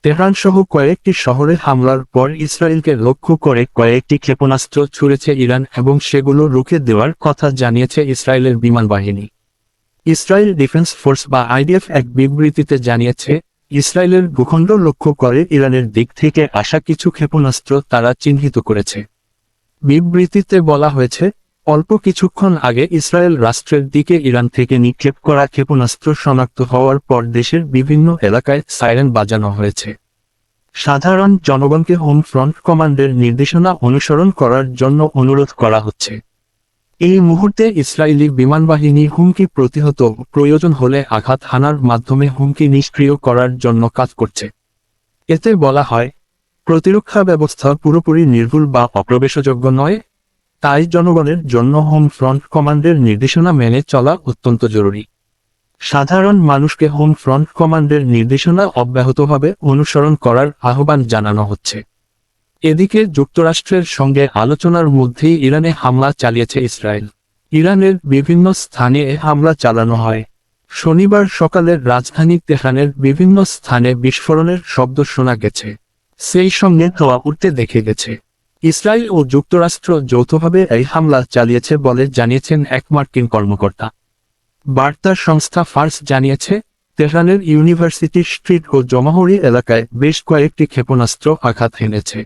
Tehran সহ কয়েকটি শহরে হামলার পর ইসরায়েলকে লক্ষ্য করে কয়েকটি ক্ষেপণাস্ত্র ছুড়েছে ইরান এবং সেগুলো রুখে দেওয়ার কথা জানিয়েছে ইসরায়েলের বিমান বাহিনী। ইসরায়েল ডিফেন্স ফোর্স বা আইডিএফ এক বিবৃতিতে জানিয়েছে, ইসরায়েলের ভূখণ্ড লক্ষ্য করে ইরানের দিক থেকে আসা কিছু ক্ষেপণাস্ত্র তারা চিহ্নিত করেছে। বিবৃতিতে বলা হয়েছে, অল্প কিছুক্ষণ আগে ইসরায়েল রাষ্ট্রের দিকে ইরান থেকে নিক্ষেপ করা ক্ষেপণাস্ত্র শনাক্ত হওয়ার পর দেশের বিভিন্ন এলাকায় সাইরেন বাজানো হয়েছে। সাধারণ জনগণকে হোম ফ্রন্ট কমান্ডের নির্দেশনা অনুসরণ করার জন্য অনুরোধ করা হচ্ছে। এই মুহূর্তে ইসরায়েলি বিমানবাহিনী হুমকি প্রতিহত প্রয়োজন হলে আঘাত হানার মাধ্যমে হুমকি নিষ্ক্রিয় করার জন্য কাজ করছে। এতে বলা হয়, প্রতিরক্ষা ব্যবস্থা পুরোপুরি নির্ভুল বা অপ্রবেশযোগ্য নয়, তাই জনগণের জন্য হোম ফ্রন্ট কমান্ডের নির্দেশনা মেনে চলা অত্যন্ত জরুরি। সাধারণ মানুষকে হোম ফ্রন্ট কমান্ডের নির্দেশনা অব্যাহতভাবে অনুসরণ করার আহ্বান জানানো হচ্ছে। এদিকে যুক্তরাষ্ট্রের সঙ্গে আলোচনার মধ্যেই ইরানে হামলা চালিয়েছে ইসরায়েল। ইরানের বিভিন্ন স্থানে হামলা চালানো হয়। শনিবার সকালে রাজধানী তেহরানের বিভিন্ন স্থানে বিস্ফোরণের শব্দ শোনা গেছে, সেই সঙ্গে ধোঁয়া উঠতে দেখে গেছে। ইসরায়েল ও যুক্তরাষ্ট্র যৌথভাবে এই হামলা চালিয়েছে বলে জানিয়েছেন এক মার্কিন কর্মকর্তা। বার্তা সংস্থা ফার্স জানিয়েছে, তেহরানের ইউনিভার্সিটি স্ট্রিট ও জমাহরি এলাকায় বেশ কয়েকটি ক্ষেপণাস্ত্র আঘাত হেনেছে।